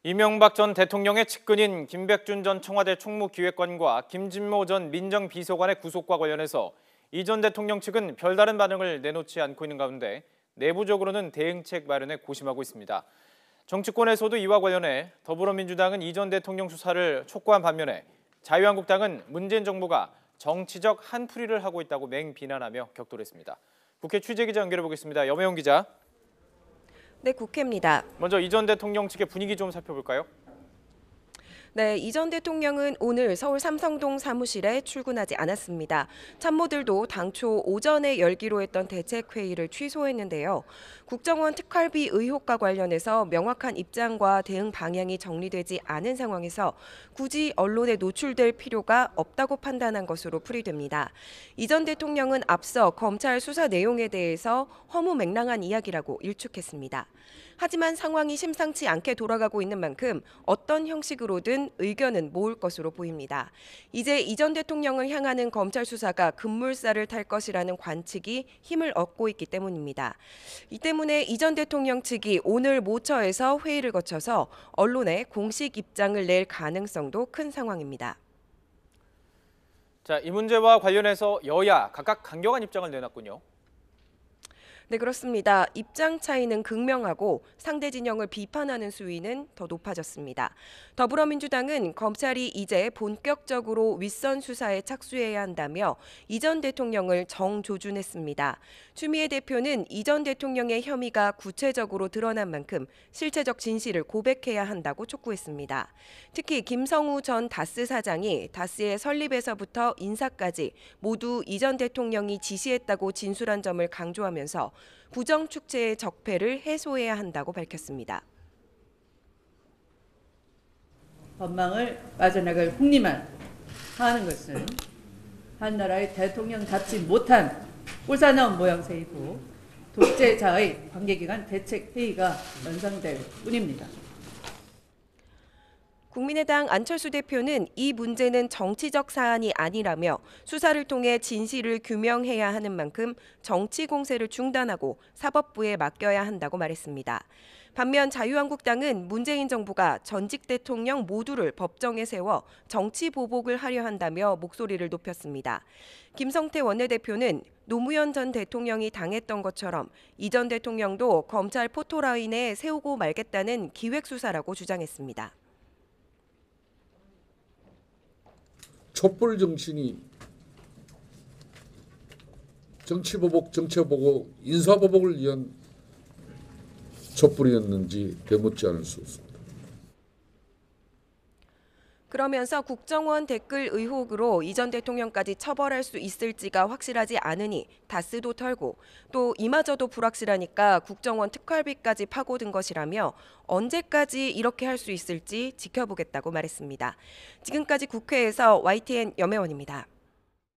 이명박 전 대통령의 측근인 김백준 전 청와대 총무기획관과 김진모 전 민정비서관의 구속과 관련해서 이 전 대통령 측은 별다른 반응을 내놓지 않고 있는 가운데 내부적으로는 대응책 마련에 고심하고 있습니다. 정치권에서도 이와 관련해 더불어민주당은 이 전 대통령 수사를 촉구한 반면에 자유한국당은 문재인 정부가 정치적 한풀이를 하고 있다고 맹비난하며 격돌했습니다. 국회 취재기자 연결해보겠습니다. 염혜영 기자. 네, 국회입니다. 먼저 이 전 대통령 측의 분위기 좀 살펴볼까요? 네, 이 전 대통령은 오늘 서울 삼성동 사무실에 출근하지 않았습니다. 참모들도 당초 오전에 열기로 했던 대책회의를 취소했는데요. 국정원 특활비 의혹과 관련해서 명확한 입장과 대응 방향이 정리되지 않은 상황에서 굳이 언론에 노출될 필요가 없다고 판단한 것으로 풀이됩니다. 이 전 대통령은 앞서 검찰 수사 내용에 대해서 허무맹랑한 이야기라고 일축했습니다. 하지만 상황이 심상치 않게 돌아가고 있는 만큼 어떤 형식으로든 의견은 모을 것으로 보입니다. 이제 이 전 대통령을 향하는 검찰 수사가 급물살을 탈 것이라는 관측이 힘을 얻고 있기 때문입니다. 이 때문에 이 전 대통령 측이 오늘 모처에서 회의를 거쳐서 언론에 공식 입장을 낼 가능성도 큰 상황입니다. 자, 이 문제와 관련해서 여야 각각 강경한 입장을 내놨군요. 네, 그렇습니다. 입장 차이는 극명하고 상대 진영을 비판하는 수위는 더 높아졌습니다. 더불어민주당은 검찰이 이제 본격적으로 윗선 수사에 착수해야 한다며 이 전 대통령을 정조준했습니다. 추미애 대표는 이 전 대통령의 혐의가 구체적으로 드러난 만큼 실체적 진실을 고백해야 한다고 촉구했습니다. 특히 김성우 전 다스 사장이 다스의 설립에서부터 인사까지 모두 이 전 대통령이 지시했다고 진술한 점을 강조하면서 부정축제의 적폐를 해소해야 한다고 밝혔습니다. 법망을 빠져나갈 풍리만 하는 것은 한 나라의 대통령답지 못한 꼴사나운 모양새이고 독재자의 관계기관 대책회의가 연상될 뿐입니다. 국민의당 안철수 대표는 이 문제는 정치적 사안이 아니라며 수사를 통해 진실을 규명해야 하는 만큼 정치 공세를 중단하고 사법부에 맡겨야 한다고 말했습니다. 반면 자유한국당은 문재인 정부가 전직 대통령 모두를 법정에 세워 정치 보복을 하려 한다며 목소리를 높였습니다. 김성태 원내대표는 노무현 전 대통령이 당했던 것처럼 이 전 대통령도 검찰 포토라인에 세우고 말겠다는 기획수사라고 주장했습니다. 촛불 정신이 정치보복, 정치보복, 인사보복을 위한 촛불이었는지 되묻지 않을 수 없습니다. 그러면서 국정원 댓글 의혹으로 이 전 대통령까지 처벌할 수 있을지가 확실하지 않으니 다스도 털고 또 이마저도 불확실하니까 국정원 특활비까지 파고든 것이라며 언제까지 이렇게 할 수 있을지 지켜보겠다고 말했습니다. 지금까지 국회에서 YTN 염혜원입니다.